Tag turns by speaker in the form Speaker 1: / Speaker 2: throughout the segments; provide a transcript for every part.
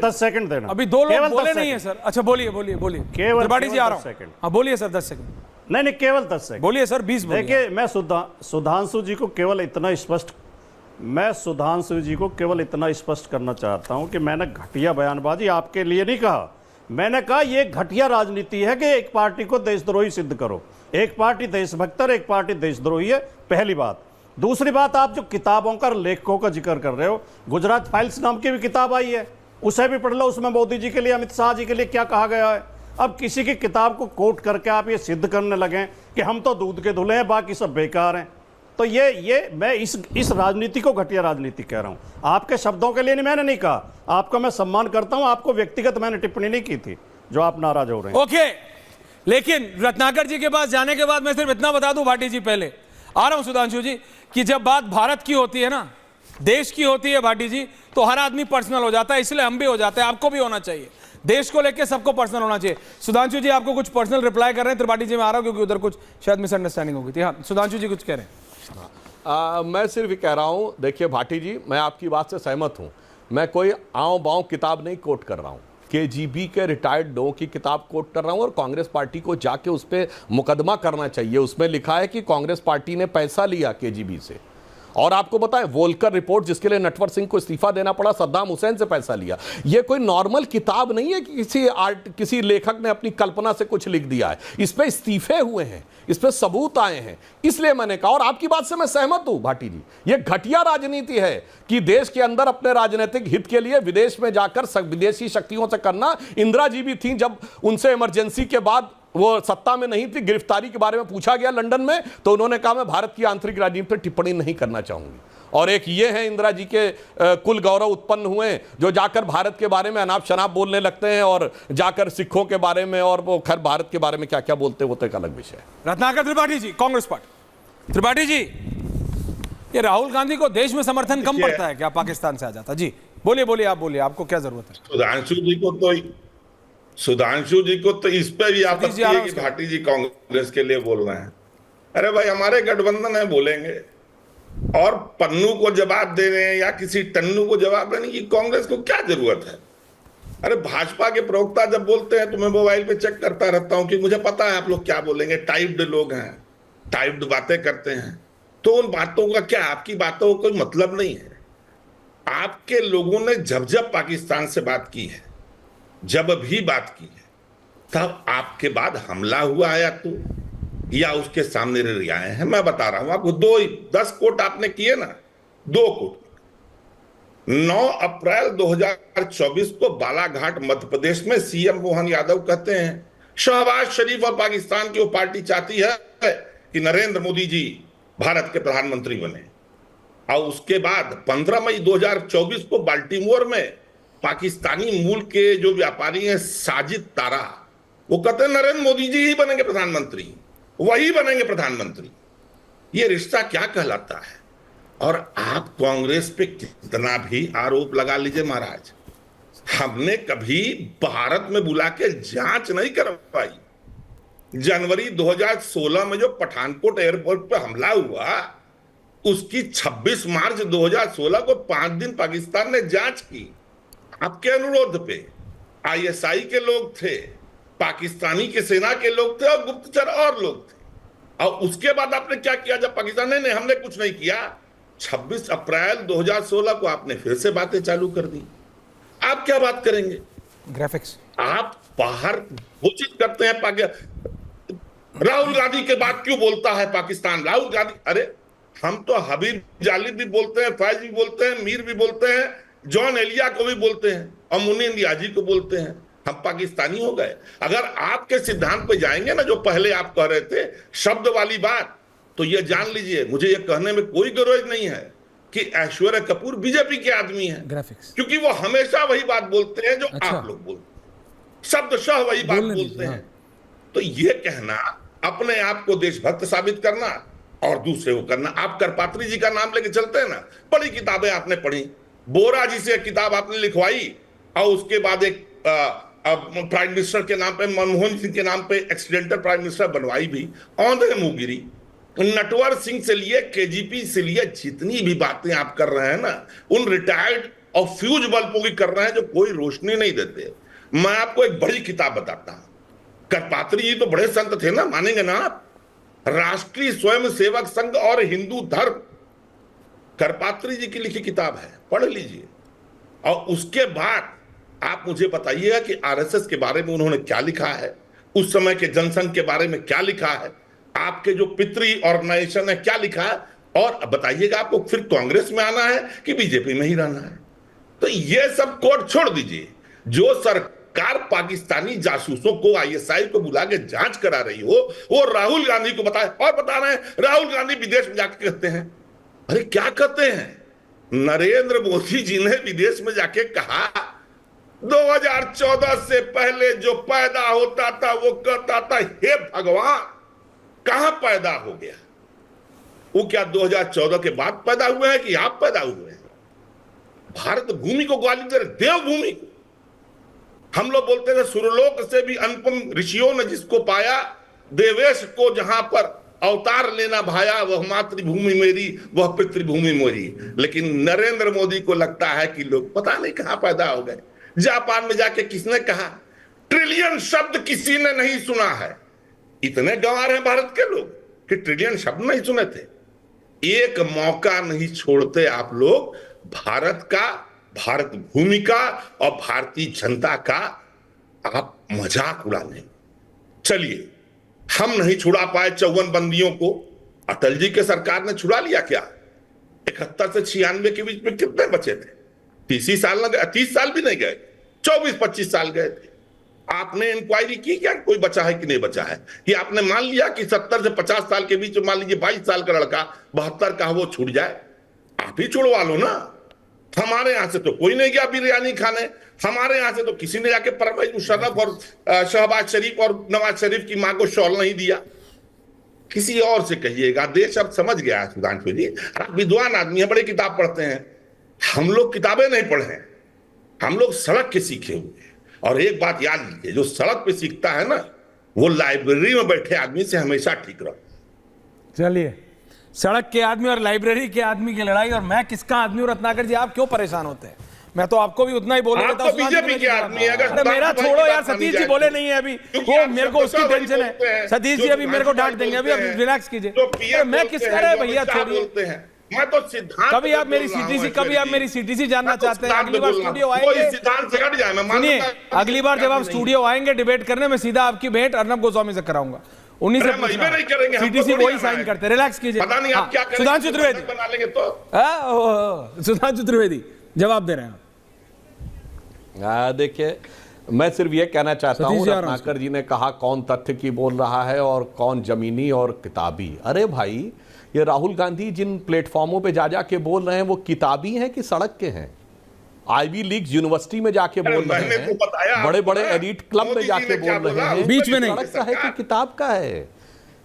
Speaker 1: 10 second देना।
Speaker 2: अभी 2 लोग
Speaker 1: केवल
Speaker 2: बोले
Speaker 1: 10
Speaker 2: नहीं है सर। अच्छा बोलिए बोलिए बोलिए,
Speaker 1: केवल
Speaker 2: त्रिपाठी जी आ रहा
Speaker 1: 10
Speaker 2: हूं।
Speaker 1: सेकंड।
Speaker 2: हाँ बोलिए सर, 10 सेकंड।
Speaker 1: नहीं, केवल 10 सेकंड
Speaker 2: बोलिए सर, 20 बोलिए।
Speaker 1: देखिए, मैं सुधांशु जी को केवल इतना स्पष्ट करना चाहता हूं कि मैंने घटिया बयानबाजी आपके लिए नहीं कहा। मैंने कहा ये घटिया राजनीति है कि एक पार्टी को देशद्रोही सिद्ध करो। एक पार्टी देशभक्त और एक पार्टी देशद्रोही है, पहली बात। दूसरी बात, आप जो किताबों का, लेखकों का जिक्र कर रहे हो, गुजरात फाइल्स नाम की भी किताब आई है, उसे भी पढ़ लो। उसमें मोदी जी के लिए, अमित शाह जी के लिए क्या कहा गया है। अब किसी की किताब को कोट करके आप ये सिद्ध करने लगे कि हम तो दूध के धुले हैं, बाकी सब बेकार हैं, तो ये मैं इस राजनीति को घटिया राजनीति कह रहा हूं। आपके शब्दों के लिए नहीं, मैंने नहीं कहा। आपका मैं सम्मान करता हूं, आपको व्यक्तिगत मैंने टिप्पणी नहीं की थी जो आप नाराज हो रहे हैं।
Speaker 2: ओके, लेकिन रत्नाकर जी के पास जाने के बाद मैं सिर्फ इतना बता दूं, भाटी जी पहले आ रहा हूं सुधांशु जी, कि जब बात भारत की होती है ना, देश की होती है भाटी जी, तो हर आदमी पर्सनल हो जाता है। इसलिए हम भी हो जाते हैं, आपको भी होना चाहिए। देश को लेकर सबको पर्सनल होना चाहिए। सुधांशु जी आपको कुछ पर्सनल रिप्लाई कर रहे हैं, त्रिपाठी जी मैं आ रहा हूं क्योंकि उधर कुछ शायद मिसअंडरस्टैंडिंग हो गई थी। हाँ सुधांशु जी कुछ कह रहे हैं।
Speaker 3: मैं सिर्फ कह रहा हूं, देखिए भाटी जी, मैं आपकी बात से सहमत हूं। मैं कोई आंव बांव किताब नहीं कोट कर रहा हूं, केजीबी के रिटायर्ड लोगों की किताब कोट कर रहा हूं, और कांग्रेस पार्टी को जाके उस पर मुकदमा करना चाहिए। उसमें लिखा है कि कांग्रेस पार्टी ने पैसा लिया केजीबी से। और आपको बताएं, वोल्कर रिपोर्ट जिसके लिए नटवर सिंह को इस्तीफा देना पड़ा, सद्दाम हुसैन से पैसा लिया। यह कोई नॉर्मल किताब नहीं है कि किसी लेखक ने अपनी कल्पना से कुछ लिख दिया है। इस पे इस्तीफे हुए हैं, इस पे सबूत आए हैं। इसलिए मैंने कहा, और आपकी बात से मैं सहमत हूं भाटी जी, यह घटिया राजनीति है कि देश के अंदर अपने राजनीतिक हित के लिए विदेश में जाकर विदेशी शक्तियों से करना। इंदिरा जी भी थी, जब उनसे इमरजेंसी के बाद वो सत्ता में नहीं थी, गिरफ्तारी के बारे में पूछा गया लंदन में, तो उन्होंने कहा मैं भारत की आंतरिक राजनीति पर टिप्पणी नहीं करना चाहूंगी। और एक ये है, इंदिरा जी के कुल गौरव उत्पन्न हुए जो जाकर भारत के बारे में अनाप शनाप बोलने लगते हैं, और जाकर सिखों के बारे में, और वो खैर भारत के बारे में क्या क्या बोलते होते एक अलग विषय है।
Speaker 2: रत्नाकर त्रिपाठी जी, कांग्रेस पार्टी। त्रिपाठी जी, ये राहुल गांधी को देश में समर्थन कम पड़ता है क्या पाकिस्तान से आ जाता? जी बोलिए बोलिए, आप बोलिए, आपको क्या जरूरत है?
Speaker 4: सुधांशु जी को तो इस पे भी आपत्ति है कि भाटी जी कांग्रेस के लिए बोल रहे हैं। अरे भाई, हमारे गठबंधन है, बोलेंगे। और पन्नू को जवाब दे रहे हैं या किसी टन्नू को जवाब देने की कांग्रेस को क्या जरूरत है? अरे भाजपा के प्रवक्ता जब बोलते हैं तो मैं मोबाइल पे चेक करता रहता हूं कि मुझे पता है आप लोग क्या बोलेंगे। टाइप्ड लोग हैं, टाइप्ड बातें करते हैं, तो उन बातों का क्या, आपकी बातों का कोई मतलब नहीं है। आपके लोगों ने जब जब पाकिस्तान से बात की है, जब भी बात की है, तब आपके बाद हमला हुआ है या उसके सामने रियाएं हैं। मैं बता रहा हूं आपको, 10 कोट आपने किए ना, 2 कोट। 9 अप्रैल 2024 को बालाघाट मध्य प्रदेश में सीएम मोहन यादव कहते हैं शहबाज शरीफ और पाकिस्तान की वो पार्टी चाहती है कि नरेंद्र मोदी जी भारत के प्रधानमंत्री बने। और उसके बाद 15 मई 2024 को बाल्टीमोर में पाकिस्तानी मूल के जो व्यापारी हैं साजिद तारा, वो कहते हैं नरेंद्र मोदी जी ही बनेंगे प्रधानमंत्री, वही बनेंगे प्रधानमंत्री। ये रिश्ता क्या कहलाता है? और आप कांग्रेस पे कितना भी आरोप लगा लीजिए महाराज, हमने कभी भारत में बुला के जांच नहीं करवाई। जनवरी 2016 में जो पठानकोट एयरपोर्ट पे हमला हुआ, उसकी 26 मार्च 2016 को 5 दिन पाकिस्तान ने जांच की, आपके अनुरोध पे। आईएसआई के लोग थे, पाकिस्तानी के सेना के लोग थे, और गुप्तचर और लोग थे। और उसके बाद आपने क्या किया जब पाकिस्तान ने, हमने कुछ नहीं किया। 26 अप्रैल 2016 को आपने फिर से बातें चालू कर दी। आप क्या बात करेंगे?
Speaker 2: ग्राफिक्स
Speaker 4: आप बाहर घोषित करते हैं राहुल गांधी के बाद क्यों बोलता है पाकिस्तान? राहुल गांधी, अरे हम तो हबीब जालिब भी बोलते हैं, फैज भी बोलते हैं, मीर भी बोलते हैं, जॉन एलिया को भी बोलते हैं, और मुनीन लियाजी को बोलते हैं। हम पाकिस्तानी हो गए? अगर आपके सिद्धांत पे जाएंगे ना, जो पहले आप कह रहे थे शब्द वाली बात, तो ये जान लीजिए, मुझे ये कहने में कोई गरज नहीं है कि ऐश्वर्या कपूर बीजेपी के आदमी हैं, क्योंकि वो हमेशा वही बात बोलते हैं जो आप लोग बोलते हैं, शब्दशः वही बात बोलते हैं। तो ये कहना, अपने आप को देशभक्त साबित करना और दूसरे को करना। आप करपात्री जी का नाम लेके चलते हैं ना, बड़ी किताबें आपने पढ़ी, बोरा जी से एक किताब आपने लिखवाई, और उसके बाद एक प्राइम मिनिस्टर के नाम पे, मनमोहन सिंह के नाम पे एक्सीडेंटल प्राइम मिनिस्टर बनवाई भी, औंधे मुंह गिरी। नटवर सिंह से लिए केजीपी से लिए जितनी भी बातें आप कर रहे हैं ना, उन रिटायर्ड और फ्यूज बल्बों की कर रहे हैं जो कोई रोशनी नहीं देते। मैं आपको एक बड़ी किताब बताता हूं। करपात्री जी तो बड़े संत थे ना, मानेंगे ना आप? राष्ट्रीय स्वयंसेवक संघ और हिंदू धर्म, करपात्री जी की लिखी किताब है, पढ़ लीजिए। और उसके बाद आप मुझे बताइएगा कि आरएसएस के बारे में उन्होंने क्या लिखा है, उस समय के जनसंघ के बारे में क्या लिखा है, आपके जो पितृ ऑर्गेनाइजेशन है क्या लिखा है, और बताइएगा आपको फिर कांग्रेस में आना है कि बीजेपी में ही रहना है। तो ये सब कोड छोड़ दीजिए। जो सरकार पाकिस्तानी जासूसों को, आईएसआई को बुला के जांच करा रही हो, वो राहुल गांधी को बताए। और बता रहे हैं राहुल गांधी विदेश में जाके कहते हैं, अरे क्या कहते हैं? नरेंद्र मोदी जी ने विदेश में जाके कहा 2014 से पहले जो पैदा होता था वो कहता था हे भगवान कहां पैदा हो गया। वो क्या 2014 के बाद पैदा हुए हैं कि आप पैदा हुए हैं? भारत भूमि को गाली दे रहे, देवभूमि को। हम लोग बोलते थे सुरलोक से भी अनुपम ऋषियों ने जिसको पाया, देवेश को जहां पर अवतार लेना भाया, वह मातृभूमि मेरी, वह पितृभूमि मेरी। लेकिन नरेंद्र मोदी को लगता है कि लोग पता नहीं कहां पैदा हो गए। जापान में जाके किसने कहा? ट्रिलियन शब्द किसी ने नहीं सुना है। इतने गंवार हैं भारत के लोग कि ट्रिलियन शब्द नहीं सुने थे। एक मौका नहीं छोड़ते आप लोग भारत का, भारत भूमि का और भारतीय जनता का आप मजाक उड़ाने। चलिए, हम नहीं छुड़ा पाए 54 बंदियों को, अटल जी के सरकार ने छुड़ा लिया क्या? 71 से 96 के बीच में कितने बचे थे? 30 साल न गए, 30 साल भी नहीं गए, 24-25 साल गए थे। आपने इंक्वायरी की क्या कोई बचा है कि नहीं बचा है? कि आपने मान लिया कि 70 से 50 साल के बीच में मान लीजिए 22 साल का लड़का 72 का वो छूट जाए? आप ही छुड़वा लो ना। हमारे यहां से तो कोई नहीं गया बिरयानी खाने, हमारे यहां से तो किसी ने जाके परवेज मुशर्रफ और शहबाज शरीफ और नवाज शरीफ की मां को शॉल नहीं दिया। किसी और से कहिएगा। देश अब समझ गया है सुधांशु जी, आप विद्वान आदमी है, बड़े किताब पढ़ते हैं। हम लोग किताबें नहीं पढ़े, हम लोग सड़क के सीखे हुए। और एक बात याद लीजिए, जो सड़क पे सीखता है ना, वो लाइब्रेरी में बैठे आदमी से हमेशा ठीक रहो।
Speaker 2: चलिए, सड़क के आदमी और लाइब्रेरी के आदमी की लड़ाई, और मैं किसका आदमी हूं? रत्नाकर जी आप क्यों परेशान होते हैं? मैं तो आपको भी उतना ही बोलने देता हूं।
Speaker 4: बीजेपी के आदमी है।
Speaker 2: अरे मेरा छोड़ो यार, सतीश जी बोले नहीं है अभी, वो मेरे को उसकी टेंशन है। सतीश जी अभी मेरे को डांट देंगे, अभी आप रिलैक्स कीजिए। मैं किसका रहे भैया, छोड़िए।
Speaker 4: मैं तो सिद्धांत,
Speaker 2: कभी आप मेरी सीटीसी, कभी आप मेरी सीटीसी जानना चाहते हैं? अगली बार स्टूडियो आएंगे,
Speaker 4: सिद्धांत से हट जाए।
Speaker 2: सुनिए, अगली बार जब आप स्टूडियो आएंगे डिबेट करने में, सीधा आपकी भेंट अर्नब गोस्वामी से कराऊंगा। उन्हीं से पूछना, सीटीसी वही साइन करते। रिलैक्स कीजिए।
Speaker 4: पता नहीं आप क्या करेंगे,
Speaker 2: सुधांशु त्रिवेदी
Speaker 4: बना लेंगे तो।
Speaker 2: सुधांशु त्रिवेदी जवाब दे रहे हैं।
Speaker 3: देखिए, मैं सिर्फ ये कहना चाहता हूँ, रत्नाकर जी ने कहा कौन तथ्य की बोल रहा है और कौन जमीनी और किताबी। अरे भाई, ये राहुल गांधी जिन प्लेटफॉर्मों पे जा जाके बोल रहे हैं वो किताबी हैं कि सड़क के हैं? आईवी लीग यूनिवर्सिटी में जाके बोल रहे हैं, बड़े बड़े एलीट क्लब में जाके बोल रहे हैं,
Speaker 2: बीच में नहीं।
Speaker 3: सड़क का है कि किताब का है?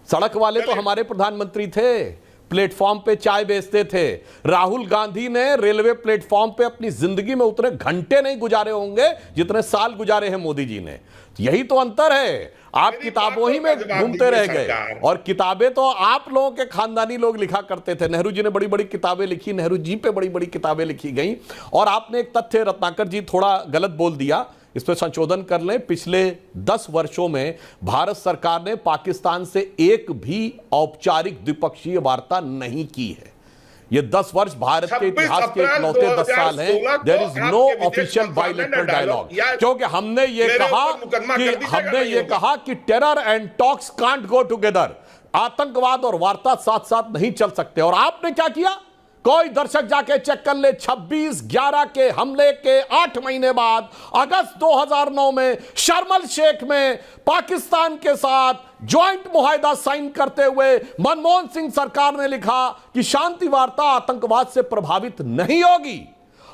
Speaker 3: सड़क वाले तो हमारे प्रधानमंत्री थे, प्लेटफॉर्म पे चाय बेचते थे। राहुल गांधी ने रेलवे प्लेटफॉर्म पे अपनी जिंदगी में उतने घंटे नहीं गुजारे होंगे जितने साल गुजारे हैं मोदी जी ने। यही तो अंतर है। आप किताबों ही में घूमते रह गए, और किताबें तो आप लोगों के खानदानी लोग लिखा करते थे। नेहरू जी ने बड़ी बड़ी किताबें लिखी, नेहरू जी पे बड़ी बड़ी किताबें लिखी गई। और आपने एक तथ्य, रत्नाकर जी थोड़ा गलत बोल दिया, इस पर संशोधन कर लें। पिछले 10 वर्षों में भारत सरकार ने पाकिस्तान से एक भी औपचारिक द्विपक्षीय वार्ता नहीं की है। ये 10 वर्ष भारत के इतिहास के इकलौते 10 साल हैं। There is no official bilateral dialogue, क्योंकि हमने ये कहा कि terror and talks can't go together. आतंकवाद और वार्ता साथ साथ नहीं चल सकते। और आपने क्या किया? कोई दर्शक जाके चेक कर ले, 26/11 के हमले के 8 महीने बाद अगस्त 2009 में शर्म एल शेख में पाकिस्तान के साथ ज्वाइंट मुआहदा साइन करते हुए मनमोहन सिंह सरकार ने लिखा कि शांति वार्ता आतंकवाद से प्रभावित नहीं होगी,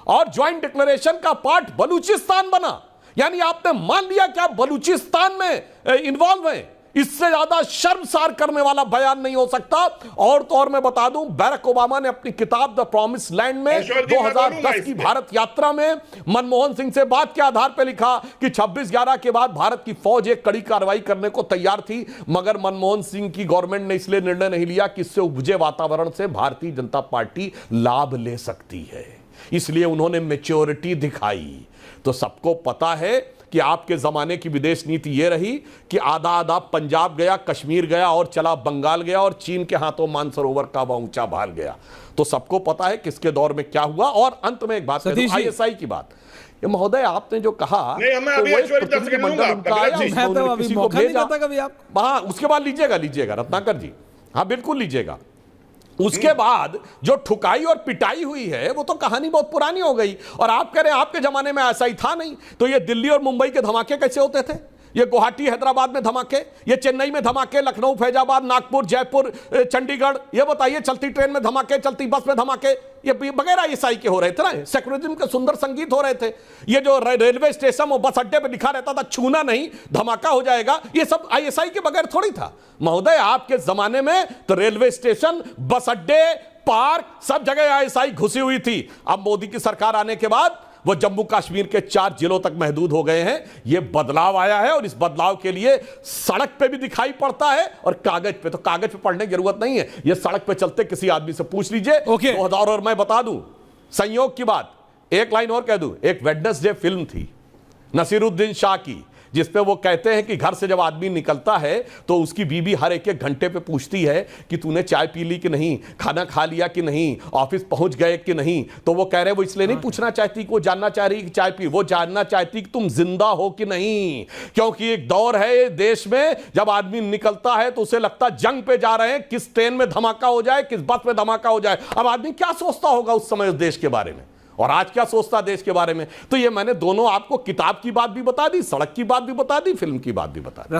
Speaker 3: और ज्वाइंट डिक्लेरेशन का पार्ट बलूचिस्तान बना। यानी आपने मान लिया कि आप बलूचिस्तान में इन्वॉल्व हैं। इससे ज्यादा शर्मसार करने वाला बयान नहीं हो सकता। और तो और मैं बता दूं, बैरक ओबामा ने अपनी किताब द प्रॉमिस लैंड में 2010 की भारत यात्रा में मनमोहन सिंह से बात के आधार पर लिखा कि 26/11 के बाद भारत की फौज एक कड़ी कार्रवाई करने को तैयार थी, मगर मनमोहन सिंह की गवर्नमेंट ने इसलिए निर्णय नहीं लिया कि इससे उपजे वातावरण से भारतीय जनता पार्टी लाभ ले सकती है। इसलिए उन्होंने मैच्योरिटी दिखाई। तो सबको पता है कि आपके जमाने की विदेश नीति यह रही कि आधा आधा पंजाब गया, कश्मीर गया और चला बंगाल गया और चीन के हाथों मानसरोवर का ऊंचा भार गया। तो सबको पता है किसके दौर में क्या हुआ। और अंत में एक बात, आईएसआई की बात, ये महोदय आपने जो कहा, हाँ उसके बाद लीजिएगा रत्नाकर जी, हाँ बिल्कुल लीजिएगा। उसके बाद जो ठुकाई और पिटाई हुई है वो तो कहानी बहुत पुरानी हो गई। और आप कह रहे हैं आपके जमाने में ऐसा ही था नहीं, तो ये दिल्ली और मुंबई के धमाके कैसे होते थे? ये गुवाहाटी हैदराबाद में धमाके, ये चेन्नई में धमाके, लखनऊ फैजाबाद नागपुर जयपुर चंडीगढ़, ये बताइए चलती ट्रेन में धमाके, चलती बस में धमाके, ये बगैर आईएसआई के हो रहे थे ना। सेक्युलरिज्म के सुंदर संगीत हो रहे थे। ये जो रेलवे स्टेशन और बस अड्डे पे लिखा रहता था छूना नहीं धमाका हो जाएगा, ये सब आईएसआई के बगैर थोड़ी था महोदय। आपके जमाने में तो रेलवे स्टेशन, बस अड्डे, पार्क, सब जगह आईएसआई घुसी हुई थी। अब मोदी की सरकार आने के बाद वो जम्मू कश्मीर के 4 जिलों तक महदूद हो गए हैं। ये बदलाव आया है और इस बदलाव के लिए सड़क पे भी दिखाई पड़ता है और कागज पे, तो कागज पे पढ़ने की जरूरत नहीं है, ये सड़क पे चलते किसी आदमी से पूछ लीजिए। 2000 और मैं बता दूं संयोग की बात, एक लाइन और कह दूं, एक वेडनेसडे फिल्म थी नसीरुद्दीन शाह की, जिसपे वो कहते हैं कि घर से जब आदमी निकलता है तो उसकी बीवी हर एक घंटे पे पूछती है कि तूने चाय पी ली कि नहीं, खाना खा लिया कि नहीं, ऑफिस पहुंच गए कि नहीं। तो वो कह रहे वो इसलिए नहीं पूछना चाहती कि वो जानना चाह रही कि चाय पी, वो जानना चाहती कि तुम जिंदा हो कि नहीं। क्योंकि एक दौर है देश में जब आदमी निकलता है तो उसे लगता जंग पे जा रहे हैं, किस ट्रेन में धमाका हो जाए, किस बस में धमाका हो जाए। अब आदमी क्या सोचता होगा उस समय उस देश के बारे में, और आज क्या सोचता देश के बारे में। तो ये मैंने दोनों आपको किताब की बात भी बता दी, सड़क की बात भी बता दी, फिल्म की बात भी बता दी।